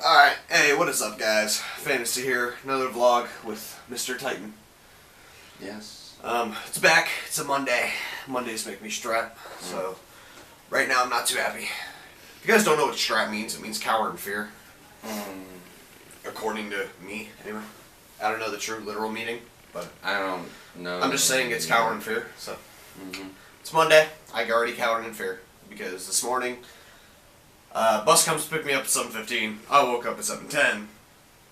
Alright, hey, what is up, guys? Fantasy here, another vlog with Mr. Titan. Yes. It's back. It's a Monday. Mondays make me strap, so right now I'm not too happy. If you guys don't know what strap means, it means cower in fear. According to me, anyway. I don't know the true literal meaning, but I don't know. I'm just saying it's cower in fear, so. It's Monday. I already cowered in fear, because this morning, bus comes to pick me up at 7:15. I woke up at 7:10,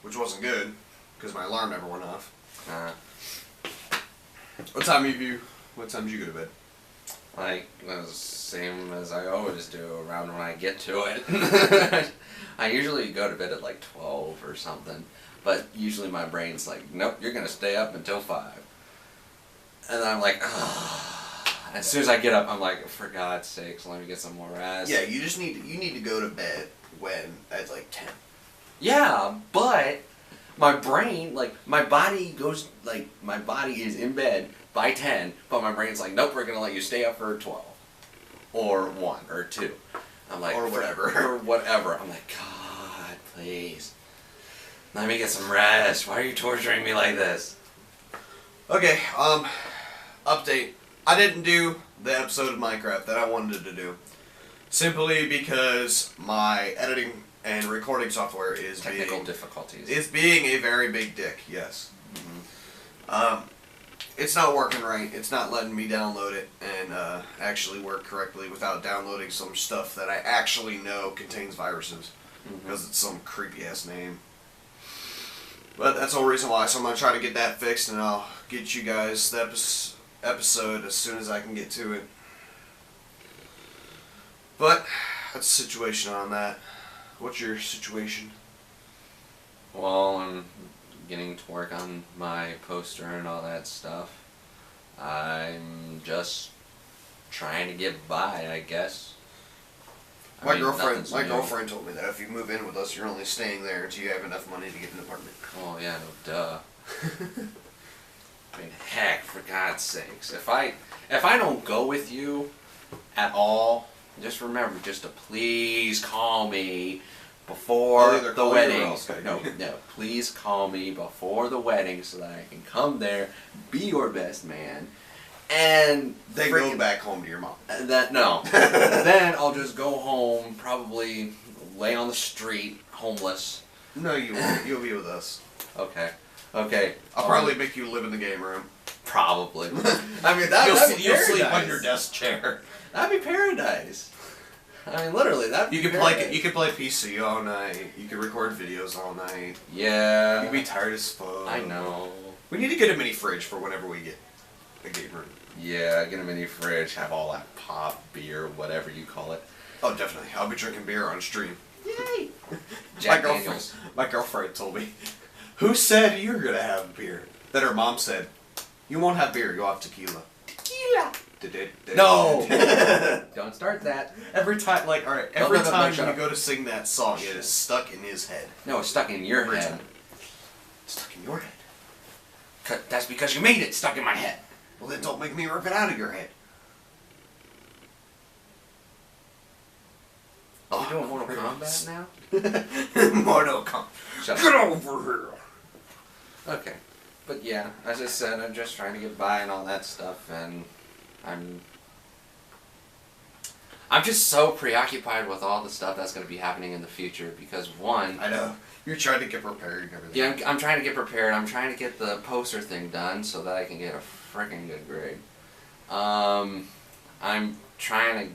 which wasn't good, because my alarm never went off. What time did you go to bed? Like, the same as I always do around when I get to it. I usually go to bed at like 12 or something, but usually my brain's like, nope, you're going to stay up until 5. And then I'm like, ah. As soon as I get up, I'm like, for God's sakes, let me get some more rest. Yeah, you need to go to bed at like 10. Yeah, but my brain, like, my body is in bed by 10, but my brain's like, nope, we're going to let you stay up for 12. Or 1, or 2. I'm like, or whatever. Or whatever. I'm like, God, please. Let me get some rest. Why are you torturing me like this? Okay, update. I didn't do the episode of Minecraft that I wanted to do. Simply because my editing and recording software is Technical difficulties. It's being a very big dick, yes. It's not working right. It's not letting me download it and actually work correctly without downloading some stuff that I actually know contains viruses. Because it's some creepy ass name. But that's the whole reason why. So I'm going to try to get that fixed, and I'll get you guys the episode as soon as I can get to it. But that's the situation on that. What's your situation? Well, I'm getting to work on my poster and all that stuff. I'm just trying to get by, I guess. My girlfriend told me that if you move in with us, you're only staying there until you have enough money to get an apartment. Oh yeah, no duh. I mean, heck, for God's sakes, if I don't go with you at all, just remember just to please call me before the wedding. No, please call me before the wedding so that I can come there, be your best man, and then go back home to your mom. Then I'll just go home, probably lay on the street, homeless. No, you won't. You'll be with us. Okay. I'll probably make you live in the game room. Probably. I mean, you'll sleep on your desk chair. That'd be paradise. I mean, literally, you could play PC all night. You could record videos all night. Yeah. You'd be tired as fuck. I know. We need to get a mini fridge for whenever we get a game room. Yeah, get a mini fridge, have all that pop, beer, whatever you call it. Oh, definitely. I'll be drinking beer on stream. Yay! Jack Daniels. My girlfriend told me, who said you're going to have beer? That her mom said, you won't have beer, you'll have tequila. Tequila! No! Don't start that. Every time, every time you go to sing that song, it is stuck in his head. No, it's stuck in your head. Stuck in your head? That's because you made it stuck in my head. Well, then don't make me rip it out of your head. Are we doing Mortal Kombat now? Mortal Kombat. Get over here. Okay. But yeah, as I said, I'm just trying to get by and all that stuff, and I'm just so preoccupied with all the stuff that's going to be happening in the future because, one... I know. You're trying to get prepared and everything. Yeah, I'm trying to get prepared. I'm trying to get the poster thing done so that I can get a freaking good grade. I'm trying to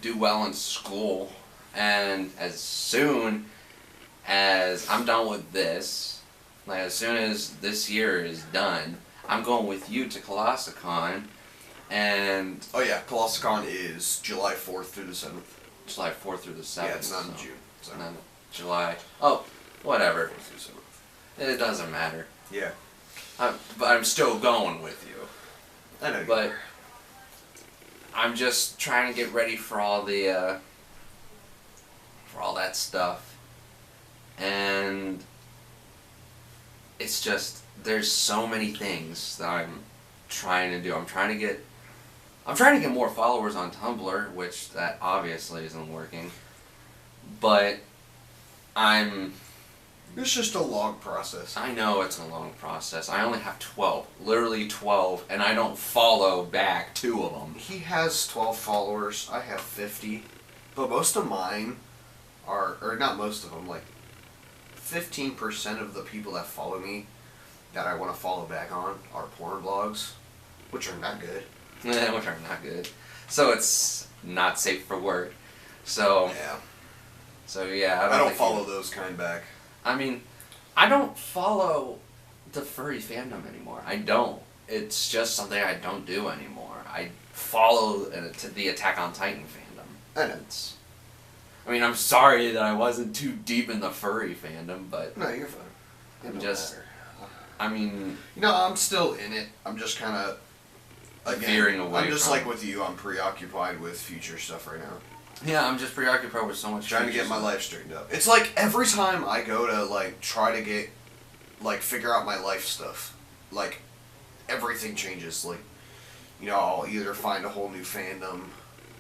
do well in school, and as soon as I'm done with this, like as soon as this year is done, I'm going with you to Colossicon, and... Oh yeah, Colossicon is July 4th through the 7th. July 4th through the 7th. Yeah, it's not in June. So. No, July... Oh, whatever. It doesn't matter. Yeah. But I'm still going with you. I know you But are. I'm just trying to get ready for all the... for all that stuff. And... It's just... There's so many things that I'm trying to do. I'm trying to get more followers on Tumblr, which that obviously isn't working. But It's just a long process. I know it's a long process. I only have 12. Literally 12. And I don't follow back 2 of them. He has 12 followers. I have 50. But most of mine are, or not most of them, like 15% of the people that follow me that I want to follow back on are porn blogs, which are not good. Which are not good. So it's not safe for work. So Yeah. So yeah, I don't follow those kind back. I mean, I don't follow the furry fandom anymore. I don't. It's just something I don't do anymore. I follow the Attack on Titan fandom. I know. I mean, I'm sorry that I wasn't too deep in the furry fandom, but No, you're fine. I'm just. I mean, I'm still in it. I'm just kind of veering away. I'm just from like with you. I'm preoccupied with future stuff right now. Yeah, I'm just preoccupied with so much. Trying to get my life straightened up. It's like every time I go to like try to get figure out my life stuff, like everything changes. Like, I'll either find a whole new fandom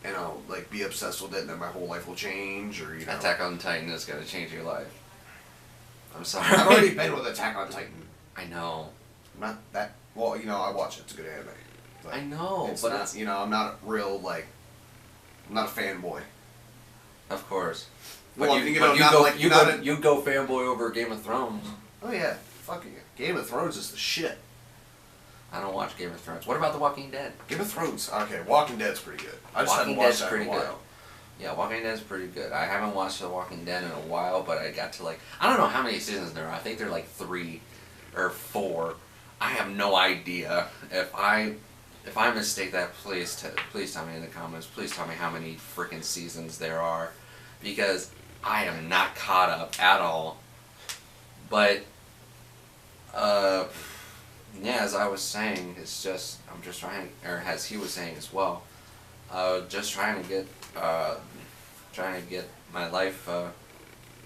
and I'll like be obsessed with it, and then my whole life will change, or Attack on Titan is gonna change your life. I'm sorry. I've already been with Attack on Titan. I know. Not that well. I watch it. It's a good anime. I know, it's but not. it's, I'm not real like. I'm not a fanboy. Of course. But Well, you go fanboy over Game of Thrones. Oh yeah, fucking Game of Thrones is the shit. I don't watch Game of Thrones. What about The Walking Dead? Game of Thrones. Okay, Walking Dead's pretty good. I just Walking haven't watched Dead's that pretty in a while. good. Yeah, Walking Dead's pretty good. I haven't watched The Walking Dead in a while, but I got to I don't know how many seasons there are. I think they're like 3 or 4. I have no idea. If I mistake that, please tell me in the comments. Please tell me how many freaking seasons there are, because I am not caught up at all. But yeah, as I was saying, it's just I'm just trying, or as he was saying as well, just trying to get my life,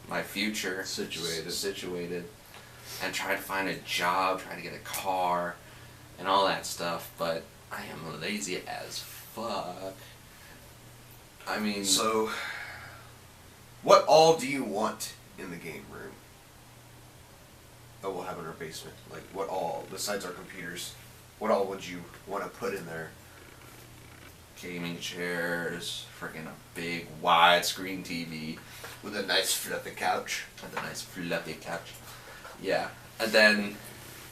my future situated, and try to find a job, try to get a car, and all that stuff. But I am lazy as fuck. I mean, so what all do you want in the game room that we'll have in our basement? Like, what all, besides our computers, what all would you want to put in there? gaming chairs, freaking a big widescreen TV. With a nice fluffy couch. Yeah. And then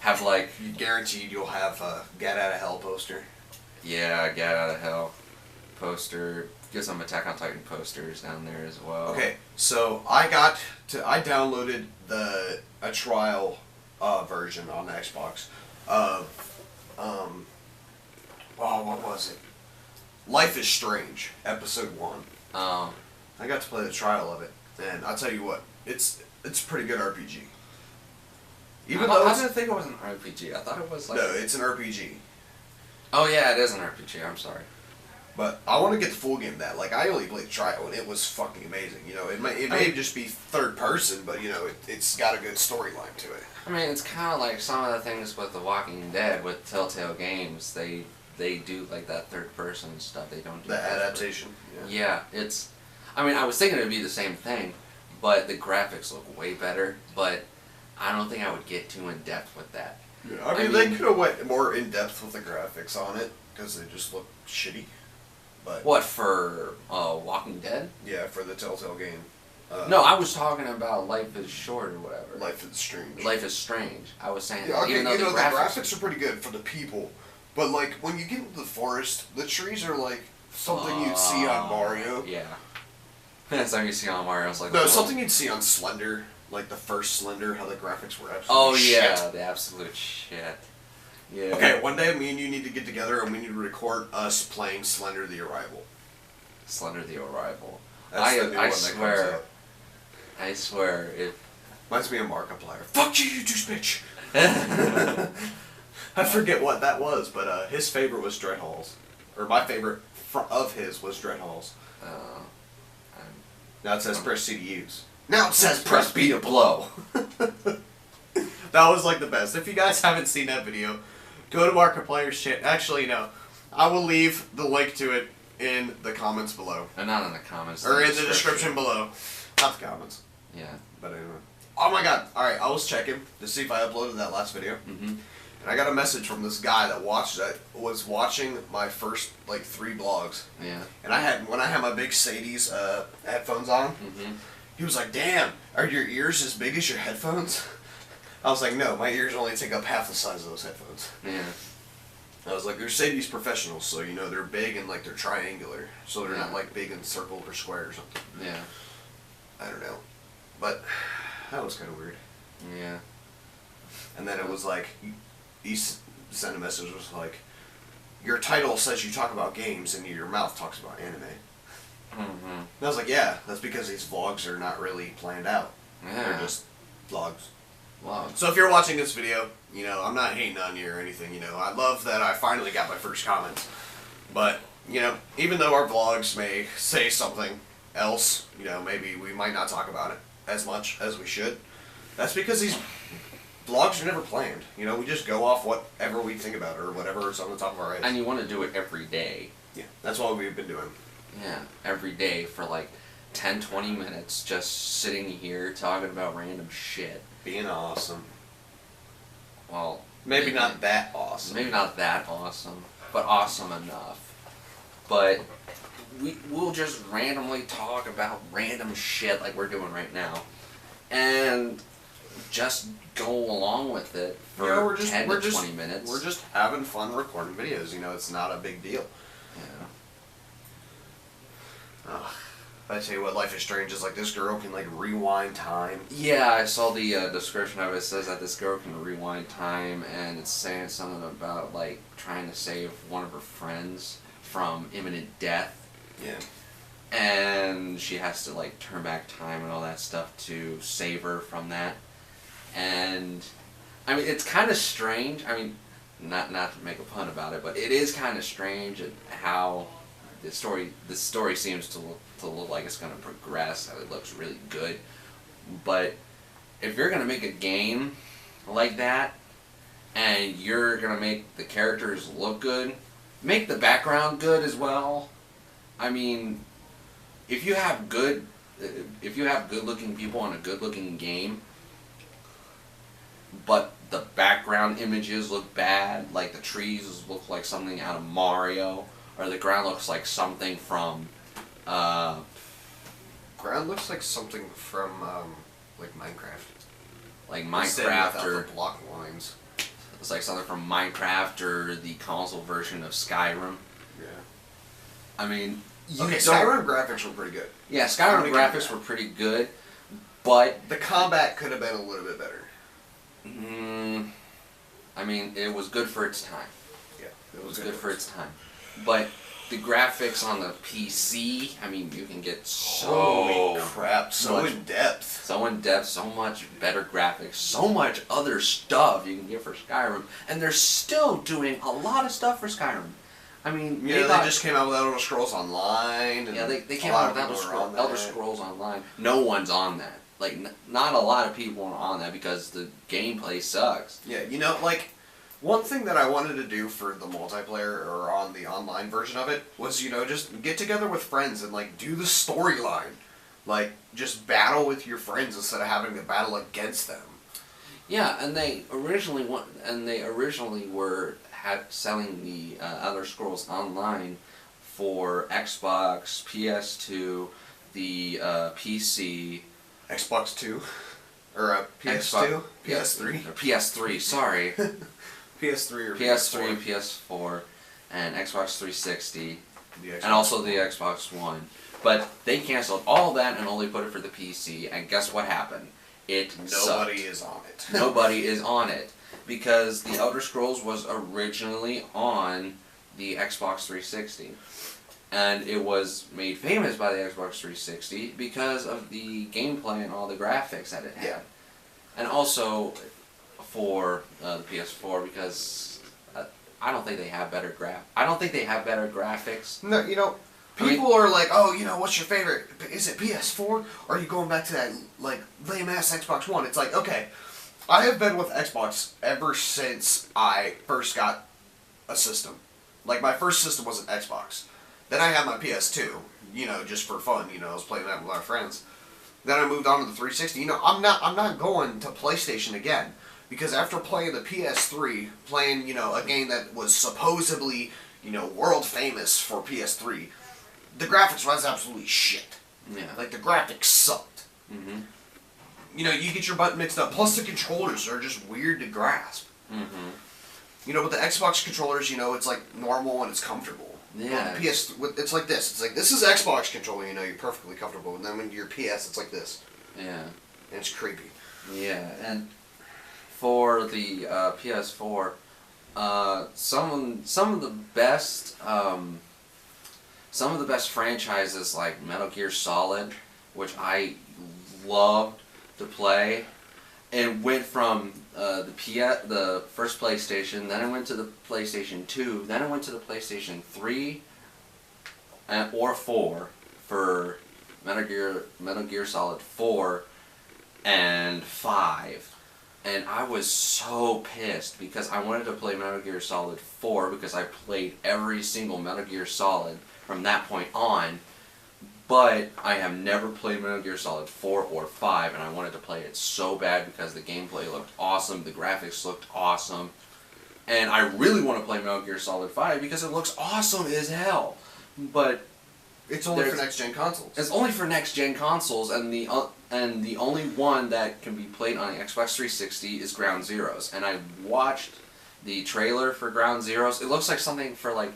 have like... Guaranteed you'll have a Get Out of Hell poster. Yeah, Get Out of Hell poster. Get some Attack on Titan posters down there as well. Okay, so I downloaded a trial version on the Xbox of what was it? Life is Strange, episode 1. Oh. I got to play the trial of it, and I'll tell you what, it's a pretty good RPG. Even though I didn't think it was an RPG. I thought it was like... No, it's an RPG. Oh yeah, it is an RPG. I'm sorry. But I want to get the full game of that. Like, I only played the trial, and it was fucking amazing. It may just be third person, but it's got a good storyline to it. I mean, it's kind of like some of the things with The Walking Dead with Telltale Games. They do like that third person stuff. They don't do The adaptation. Yeah, it's. I mean, I was thinking it would be the same thing, but the graphics look way better. But I don't think I would get too in depth with that. Yeah, I mean they could have went more in depth with the graphics on it because they just look shitty. But what, for Walking Dead? Yeah, for the Telltale game. No, I was talking about Life is Short or whatever. Life is Strange. Life is Strange. I was saying yeah, that okay, even though the graphics are pretty good for the people, but like when you get into the forest, the trees are like something you'd see on Mario. Yeah. That's something you see on Mario. It's like something you'd see on Slender, like the first Slender, how the graphics were absolute yeah, the absolute shit. Yeah. Okay, one day me and you need to get together and we need to record us playing Slender the Arrival. Slender the Arrival. That's the new one that comes out. I swear, it... Reminds me of Markiplier. Fuck you, you douche bitch! I forget what that was, but his favorite was Dread Halls. Or my favorite of his was Dread Halls. Now it says press C to use. Now it says press B to blow. That was like the best. If you guys haven't seen that video, go to Markiplier's shit. Actually, no. I will leave the link to it in the comments below. Not in the comments. Or in the description below. Not the comments. Yeah. But anyway. Oh my god. Alright, I was checking to see if I uploaded that last video. Mm-hmm. And I got a message from this guy that was watching my first, like, 3 vlogs. Yeah. And when I had my big Sadie's headphones on, Mm-hmm. he was like, damn, are your ears as big as your headphones? I was like, no, my ears only take up half the size of those headphones. Yeah. I was like, they're Sadie's professionals, so, you know, they're big and, like, they're triangular. So they're not, like, big and circle or square or something. Yeah. I don't know. But that was kind of weird. Yeah. And then it was like, he sent a message, was like, your title says you talk about games and your mouth talks about anime. Mm-hmm. And I was like, yeah, that's because these vlogs are not really planned out. Yeah. They're just vlogs. Wow. So if you're watching this video, you know, I'm not hating on you or anything, you know. I love that I finally got my first comments. But, you know, even though our vlogs may say something else, you know, maybe we might not talk about it as much as we should. That's because these vlogs are never planned. You know, we just go off whatever we think about or whatever is on the top of our heads. And you want to do it every day. Yeah, that's what we've been doing. Yeah, every day for like 10, 20 minutes, just sitting here talking about random shit. Being awesome. Well, Maybe not that awesome. Maybe not that awesome, but awesome enough. But we'll just randomly talk about random shit like we're doing right now. And just go along with it for 10 to 20 minutes. We're just having fun recording videos, you know, it's not a big deal. Yeah. I tell you what, Life is Strange is like this girl can like rewind time. Yeah, I saw the description of it. It says that this girl can rewind time, and it's saying something about like trying to save one of her friends from imminent death. Yeah. And she has to like turn back time and all that stuff to save her from that. And I mean, it's kind of strange. I mean, not to make a pun about it, but it is kind of strange at how the story seems to look like it's going to progress. How it looks really good. But if you're going to make a game like that, and you're going to make the characters look good, make the background good as well. I mean, if you have good-looking people in a good-looking game, but the background images look bad, like the trees look like something out of Mario, or the ground looks like something from, Ground looks like something from, like Minecraft. Like Instead Minecraft, without or the block lines. it's like something from Minecraft or the console version of Skyrim. Yeah. I mean, Okay, Skyrim graphics were pretty good. Yeah, Skyrim graphics were pretty good, but the combat could have been a little bit better. I mean, it was good for its time. Yeah, It was good for its time. But the graphics on the PC, I mean, you can get Holy crap, so much, in depth. so in depth, so much better graphics, so much other stuff you can get for Skyrim, and they're still doing a lot of stuff for Skyrim. I mean, Yeah, they just came out with Elder Scrolls Online. And yeah, they came out with Elder Scrolls Online. No one's on that. Like, not a lot of people are on that because the gameplay sucks. Yeah, you know, like, one thing that I wanted to do for the multiplayer, or on the online version of it, was, you know, just get together with friends and, like, do the storyline. Like, just battle with your friends instead of having to battle against them. Yeah, and they originally were selling the Elder Scrolls Online for Xbox, PS2, the PC, Xbox 2? Or PS2? PS3? Or PS3, sorry. PS3 or PS3, PS4. PS4, and Xbox 360, Xbox and also One. the Xbox One. But they canceled all that and only put it for the PC, and guess what happened? Nobody is on it. Nobody is on it. Because the Elder Scrolls was originally on the Xbox 360. And it was made famous by the Xbox 360 because of the gameplay and all the graphics that it had. Yeah. And also for the PS4 because I don't think they have better graphics. No, you know, people are like, oh, you know, what's your favorite? Is it PS4? Or are you going back to that, like, lame-ass Xbox One? It's like, okay, I have been with Xbox ever since I first got a system. Like, my first system was an Xbox. Then I had my PS2, you know, just for fun. You know, I was playing that with our friends. Then I moved on to the 360. You know, I'm not going to PlayStation again because after playing the PS3, playing, you know, a game that was supposedly, you know, world famous for PS3, the graphics was absolutely shit. Yeah. Like the graphics sucked. Mm-hmm. You know, you get your button mixed up. Plus the controllers are just weird to grasp. Mm-hmm. You know, with the Xbox controllers, you know, it's like normal and it's comfortable. Yeah. Well, the PS, it's like this. It's like, this is Xbox controller, you know, you're perfectly comfortable. And then when you're PS, it's like this. Yeah. And it's creepy. Yeah, and for the PS4, some of the best franchises like Metal Gear Solid, which I loved to play, and went from the first PlayStation, then I went to the PlayStation 2, then I went to the PlayStation 3 or 4 for Metal Gear Solid 4 and 5. And I was so pissed because I wanted to play Metal Gear Solid 4 because I played every single Metal Gear Solid from that point on. But I have never played Metal Gear Solid 4 or 5, and I wanted to play it so bad because the gameplay looked awesome, the graphics looked awesome, and I really want to play Metal Gear Solid 5 because it looks awesome as hell. But it's only for next-gen consoles. It's only for next-gen consoles, and the only one that can be played on the Xbox 360 is Ground Zeroes. And I watched the trailer for Ground Zeroes. It looks like something for it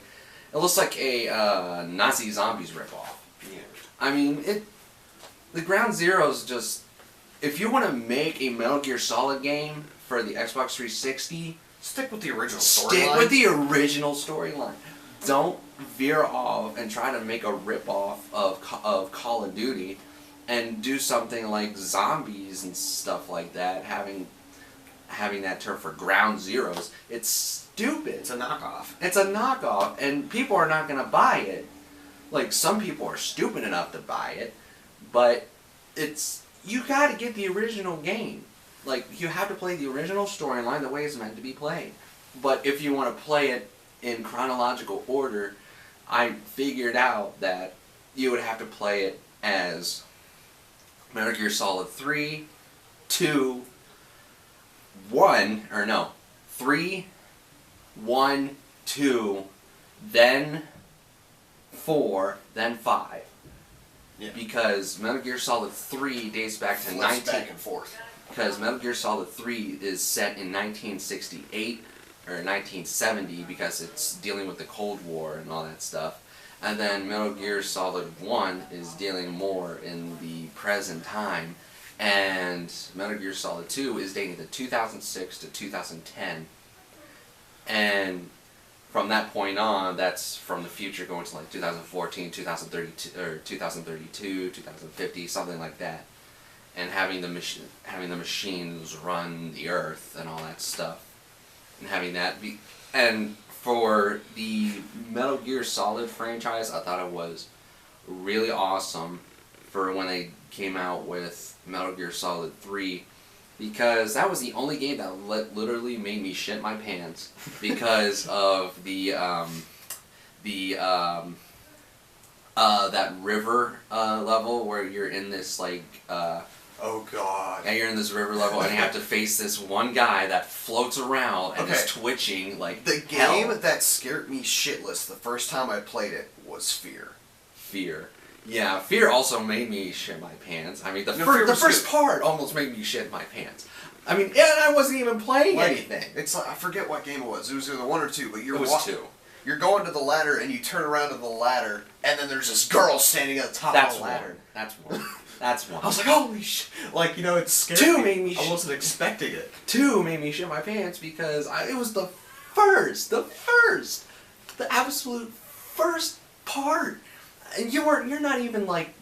looks like a Nazi Zombies ripoff. Yeah. I mean, the Ground Zeroes just, if you want to make a Metal Gear Solid game for the Xbox 360, stick with the original storyline. Stick with the original storyline. Don't veer off and try to make a ripoff of Call of Duty and do something like zombies and stuff like that, having that term for Ground Zeroes. It's stupid. It's a knockoff. It's a knockoff, and people are not going to buy it. Like, some people are stupid enough to buy it, but you gotta get the original game. Like, you have to play the original storyline the way it's meant to be played. But if you want to play it in chronological order, I figured out that you would have to play it as Metal Gear Solid 3, 2, 1, or no, 3, 1, 2, then 4, then 5. Yeah. Because Metal Gear Solid 3 dates back to back and forth. Because Metal Gear Solid 3 is set in 1968 or 1970 because it's dealing with the Cold War and all that stuff. And then Metal Gear Solid 1 is dealing more in the present time. And Metal Gear Solid 2 is dating to 2006 to 2010. And from that point on, that's from the future going to like 2014, 2032, or 2032, 2050, something like that. And having the machines run the Earth and all that stuff. And having that be... And for the Metal Gear Solid franchise, I thought it was really awesome for when they came out with Metal Gear Solid 3, because that was the only game that literally made me shit my pants because of that river level where you're in this like oh god. and you're in this river level and you have to face this one guy that floats around and is twitching like the hell. game that scared me shitless the first time I played it was Fear. Fear. Yeah, Fear also made me shit my pants. I mean, the first part almost made me shit my pants. I mean, and I wasn't even playing anything. It's like, I forget what game it was. It was either 1 or 2, but it was 2. You're going to the ladder and you turn around to the ladder, and then there's this girl standing at the top of the ladder. That's one. That's one. I was like, holy shit! Like, you know, it scared 2 me. made me. I wasn't expecting it. 2 made me shit my pants because it was the absolute first part, and you're not even like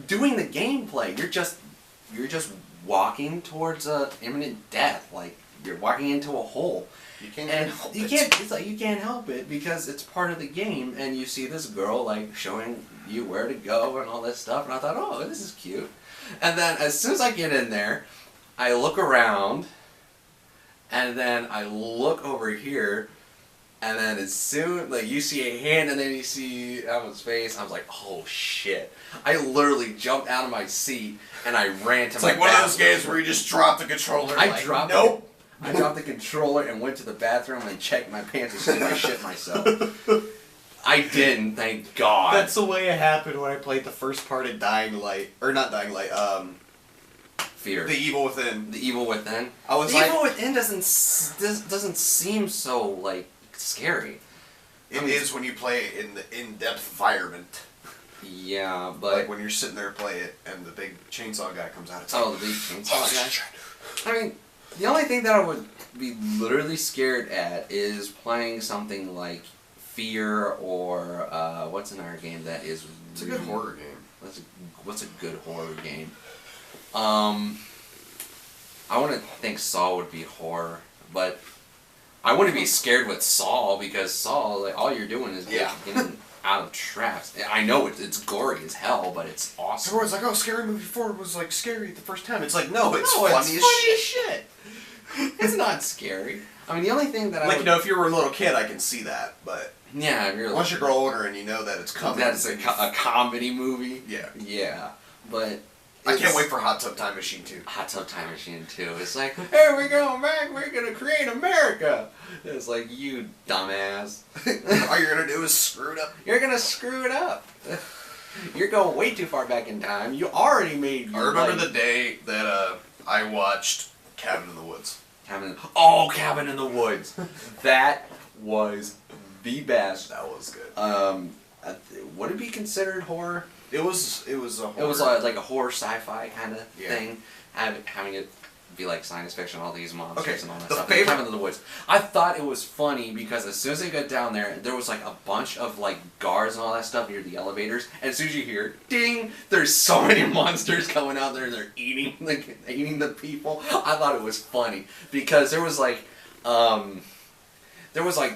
doing the gameplay. You're just walking towards imminent death. Like you're walking into a hole. You can't help it. It's like you can't help it because it's part of the game, and you see this girl like showing you where to go and all this stuff, and I thought, oh, this is cute. And then as soon as I get in there, I look around, and then I look over here, And then as soon, like, you see a hand and then you see Alvin's face, I was like, oh shit. I literally jumped out of my seat and I ran to It's my like one of those bathroom. games where you just drop the controller. I dropped nope. I dropped the controller and went to the bathroom and checked my pants as soon as I shit myself. I didn't, thank God. That's the way it happened when I played the first part of Dying Light. Or not Dying Light, Fear. The Evil Within. The Evil Within. I was the like, Evil Within doesn't seem so, like, scary. It is when you play it in the in-depth environment. Yeah, but... Like when you're sitting there playing it and the big chainsaw guy comes out. It's oh, like, the big chainsaw guy? I mean, the only thing that I would be literally scared at is playing something like Fear or, what's another game that is... It's a good horror game. What's a good horror game? I wouldn't think Saw would be horror, but I wouldn't be scared with Saw because Saw, like, all you're doing is getting out of traps. I know it's gory as hell, but it's awesome. Everyone's like, oh, Scary Movie 4 was like scary the first time. It's like, no, it's funny funny as shit. It's not scary. I mean, the only thing that Like, you know, if you were a little kid, I can see that, but yeah, if you're once you grow older and you know that it's coming, that's a comedy movie. Yeah. Yeah, but I can't wait for Hot Tub Time Machine 2. Hot Tub Time Machine 2. It's like, hey, we're going back. We're gonna create America. It's like, you dumbass. All you're gonna do is screw it up. You're gonna screw it up. You're going way too far back in time. You already made. I remember the day that I watched Cabin in the Woods. Cabin in the Woods. That was the best. That was good. Would it be considered horror? It was a horror. It was like a horror sci-fi kind of Yeah. thing, having it be like science fiction, all these monsters and all that the stuff. favorite- Cabin in the Woods. I thought it was funny because as soon as they got down there was like a bunch of like guards and all that stuff near the elevators. And as soon as you hear ding, there's so many monsters coming out there and they're eating the people. I thought it was funny because there was like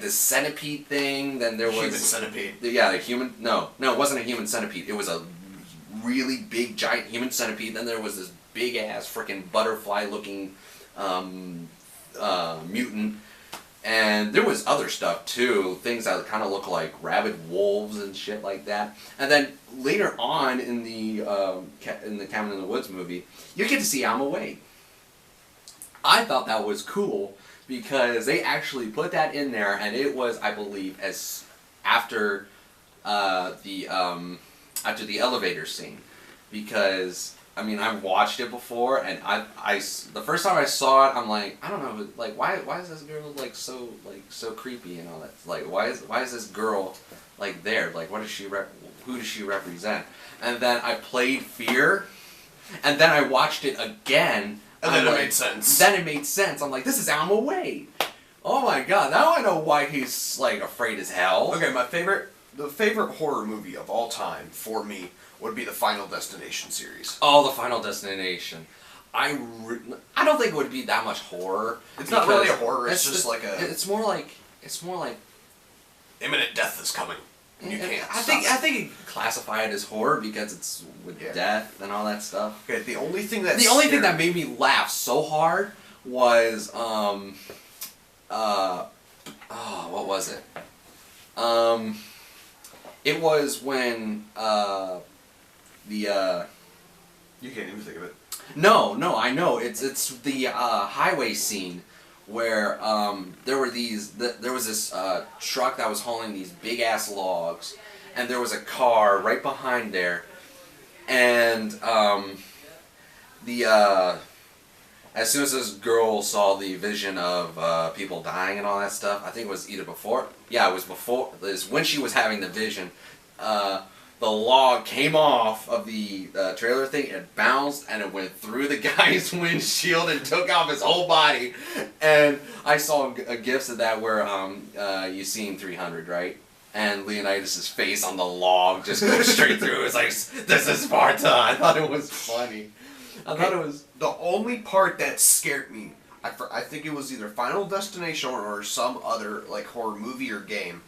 this centipede thing, then there was... Human centipede. Yeah, the human... No, it wasn't a human centipede. It was a really big, giant human centipede. Then there was this big-ass freaking butterfly-looking mutant. And there was other stuff, too. Things that kind of look like rabid wolves and shit like that. And then later on in the Cabin in the Woods movie, you get to see Alma Wade. I thought that was cool because they actually put that in there, and it was, I believe, as after the elevator scene, because I mean I watched it before, and I the first time I saw it, I'm like, I don't know, like why is this girl so creepy and all that, like why is this girl like there, like what does she who does she represent? And then I played Fear, and then I watched it again. And then it made sense. Then it made sense. I'm like, this is Alma Wade. Oh my god, now I know why he's like afraid as hell. Okay, the favorite horror movie of all time for me would be the Final Destination series. Oh, the Final Destination. I don't think it would be that much horror. It's not really a horror. It's just like a. It's more like imminent death is coming. You can't. I think you could classify it as horror because it's with death and all that stuff. Okay, the only thing that made me laugh so hard was what was it? It was when You can't even think of it. No, I know. It's the highway scene where there was this truck that was hauling these big ass logs, and there was a car right behind there, and as soon as this girl saw the vision of people dying and all that stuff, I think it was either before. Yeah, it was before. It was when she was having the vision. The log came off of the trailer thing, it bounced, and it went through the guy's windshield and took off his whole body. And I saw a gifs of that where you seen 300, right? And Leonidas' face on the log just goes straight through. It's like, this is Sparta. I thought it was funny. I thought it was... The only part that scared me, I think it was either Final Destination or some other like horror movie or game.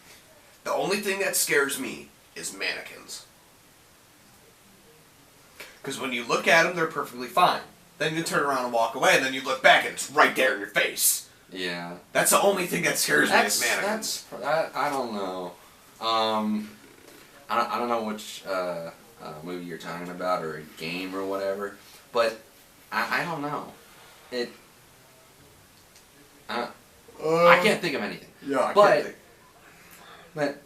The only thing that scares me is mannequins. Because when you look at them, they're perfectly fine. Then you turn around and walk away, and then you look back, and it's right there in your face. Yeah. That's the only thing that scares me is mannequins. I don't know. I don't know which movie you're talking about or a game or whatever, but I don't know. I can't think of anything. Yeah, I can't think. But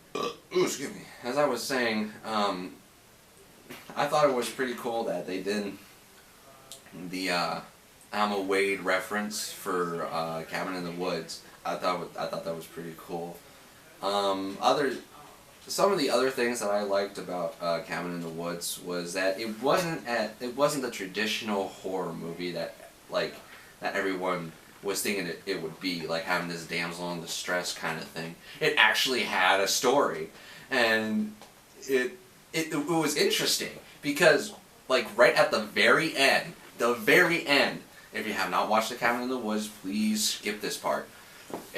ooh, excuse me. As I was saying, I thought it was pretty cool that they did the Alma Wade reference for Cabin in the Woods. I thought that was pretty cool. Some of the other things that I liked about Cabin in the Woods was that it wasn't the traditional horror movie that everyone was thinking it would be, like having this damsel in distress kind of thing. It actually had a story, and it was interesting because, like, right at the very end, if you have not watched The Cabin in the Woods, please skip this part.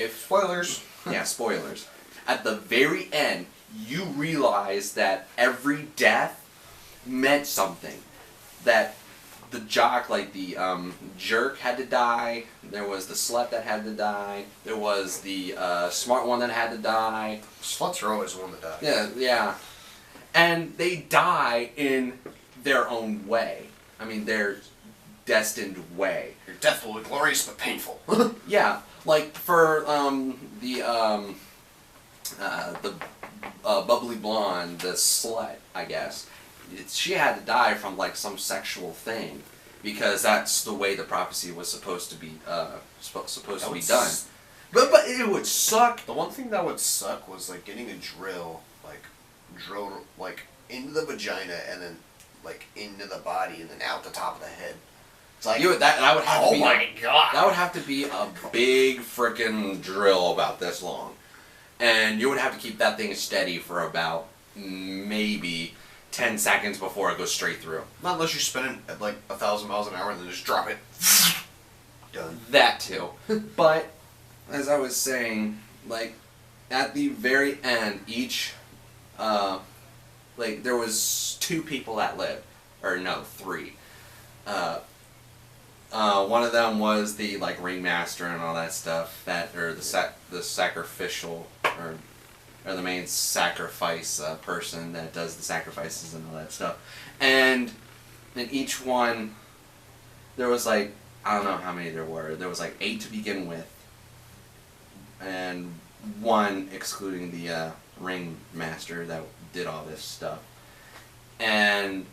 Spoilers. Yeah, spoilers. At the very end, you realize that every death meant something. That the jock, like the jerk, had to die. There was the slut that had to die. There was the smart one that had to die. Sluts are always the one that dies. Yeah, yeah. And they die in their own way. I mean, their destined way. Your death will be glorious but painful. Yeah, like for the bubbly blonde, the slut, I guess. She had to die from like some sexual thing because that's the way the prophecy was supposed to be done. But it would suck. The one thing that would suck was like getting a drill like into the vagina and then like into the body and then out the top of the head. It's like that would have to be. Oh my god! That would have to be a big frickin' drill about this long, and you would have to keep that thing steady for about maybe 10 seconds before it goes straight through. Not unless you're spinning at like 1,000 miles an hour and then just drop it. Done. That too. But as I was saying, like at the very end, each like there was 2 people that lived, or no, 3. One of them was the like ringmaster and all that stuff, or the sacrificial or the main sacrifice person that does the sacrifices and all that stuff. And in each one, there was like, I don't know how many there were. There was like 8 to begin with, and 1 excluding the ringmaster that did all this stuff. And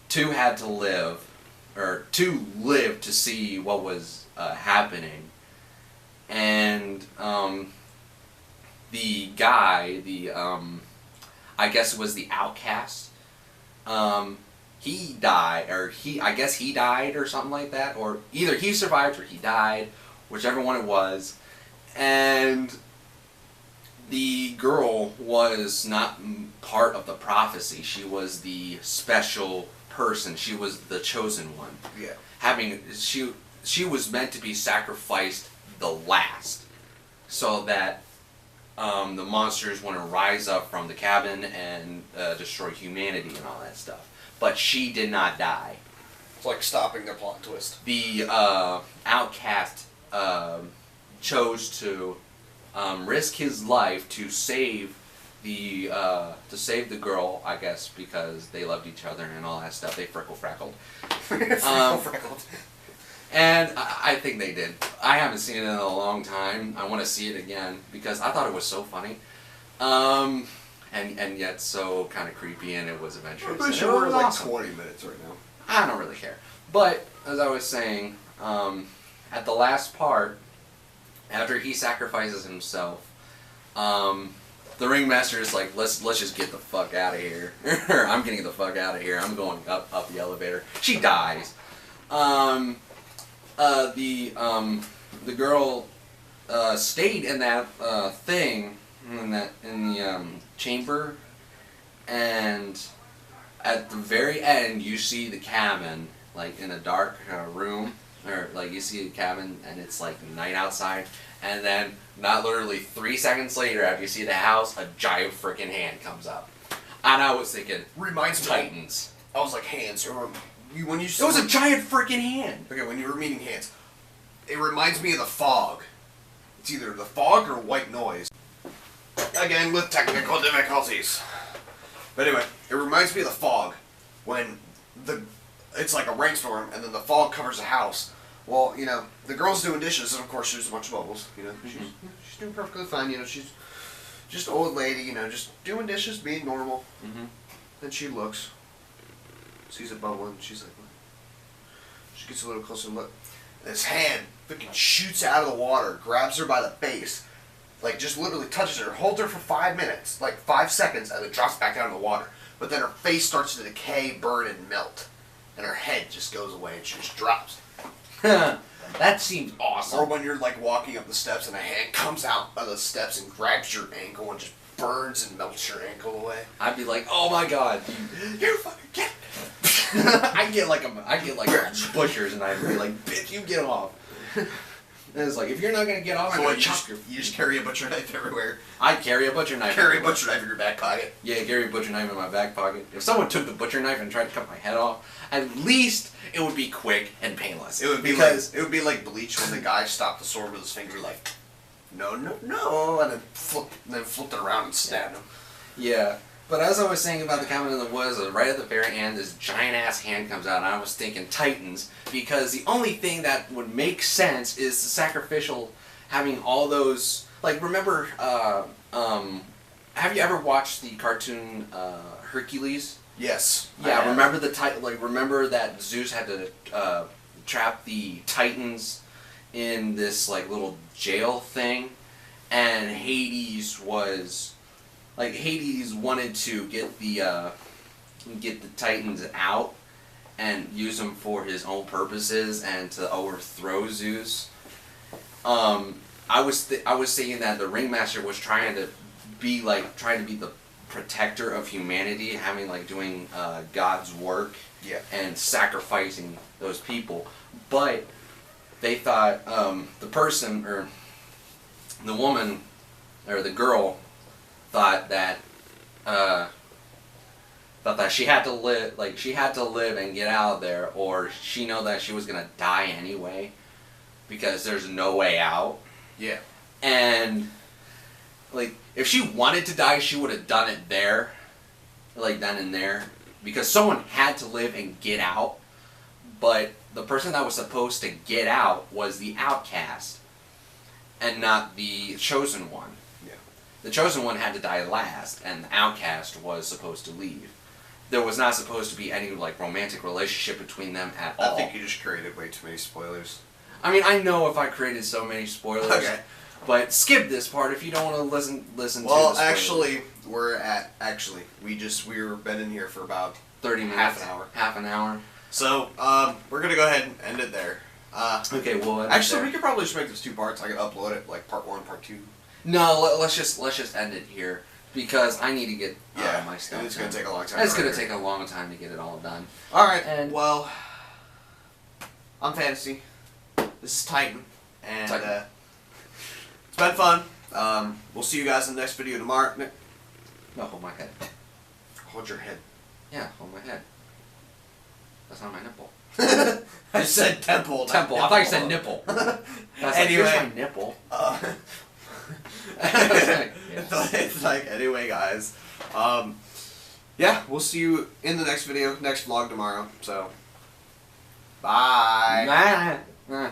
2 had to live, or 2 lived to see what was happening. And the guy, I guess it was the outcast, he died, or I guess he died or something like that, or either he survived or he died, whichever one it was. And the girl was not part of the prophecy. She was the special person. She was the chosen one. Yeah. She was meant to be sacrificed the last, so that the monsters wouldn't rise up from the cabin and destroy humanity and all that stuff. But she did not die. It's like stopping their plot twist. The outcast chose to risk his life to save the girl, I guess, because they loved each other and all that stuff. They frackled. Frackled. And I think they did. I haven't seen it in a long time. I want to see it again because I thought it was so funny. And yet so kind of creepy, and it was adventurous. I'm sure we're like 20 minutes right now. I don't really care. But, as I was saying, at the last part, after he sacrifices himself, the ringmaster is like, let's just get the fuck out of here. I'm getting the fuck out of here. I'm going up the elevator. She dies. The girl stayed in that thing in the chamber, and at the very end you see the cabin like in a dark room, or like you see the cabin and it's like night outside, and then not literally 3 seconds later after you see the house, a giant freaking hand comes up, and I was thinking, reminds me. Titans. I was like, hands. It was a giant freaking hand. Okay, when you were meaning hands, it reminds me of the fog. It's either the fog or white noise. Again, with technical difficulties. But anyway, it reminds me of the fog. When it's like a rainstorm and then the fog covers the house. Well, you know, the girl's doing dishes and of course there's a bunch of bubbles. You know, she's doing perfectly fine. You know, she's just an old lady. You know, just doing dishes, being normal. Then she looks, sees a bubble, and she's like, what? She gets a little closer and look. And his hand freaking shoots out of the water, grabs her by the face, like just literally touches her, holds her for 5 minutes, like 5 seconds, and then drops back down in the water. But then her face starts to decay, burn, and melt. And her head just goes away and she just drops. That seems awesome. Or when you're like walking up the steps and a hand comes out of the steps and grabs your ankle and just burns and melts your ankle away. I'd be like, oh my god, You fucking get I get like a butcher's knife and be like, bitch, you get off. And it's like, if you're not gonna get off, I'm So gonna you just carry a butcher knife everywhere. I carry a butcher knife. Carry a butcher knife in your back pocket. Yeah, carry a butcher knife in my back pocket. If someone took the butcher knife and tried to cut my head off, at least it would be quick and painless. It would be like Bleach when the guy stopped the sword with his finger, like, no, and then flipped it around and stabbed him. Yeah. But as I was saying about the Cabin in the Woods, right at the very end, this giant-ass hand comes out, and I was thinking Titans, because the only thing that would make sense is the sacrificial, having all those, like, remember, have you ever watched the cartoon Hercules? Yes. Yeah, remember remember that Zeus had to trap the Titans in this, like, little jail thing, and Hades wanted to get the Titans out and use them for his own purposes and to overthrow Zeus. I was thinking that the Ringmaster was trying to be the protector of humanity, having doing God's work, yeah, and sacrificing those people, but they thought the person or the woman or the girl thought that she had to live and get out of there, or she know that she was gonna die anyway because there's no way out. Yeah. And if she wanted to die, she would have done it there, then and there, because someone had to live and get out. But the person that was supposed to get out was the outcast, and not the chosen one. The chosen one had to die last, and the outcast was supposed to leave. There was not supposed to be any romantic relationship between them at all. I think you just created way too many spoilers. I mean, I know if I created so many spoilers, okay, but skip this part if you don't want to listen to the spoilers. Well, actually, we've been in here for about 30 minutes, half an hour. So we're gonna go ahead and end it there. Okay, well, we could probably just make this 2 parts. I could upload it part 1, part 2. No, let's just end it here because I need to get my stuff. It's gonna take a long time. It's gonna take a long time to get it all done. All right, and well, I'm Fantasy. This is Titan, and it's been fun. We'll see you guys in the next video tomorrow. No, hold my head. Hold your head. Yeah, hold my head. That's not my nipple. I said temple. Temple. I thought you said nipple. Anyway, here's my nipple. It's anyway, guys. Yeah, we'll see you in the next video, next vlog tomorrow. So, bye. Nah.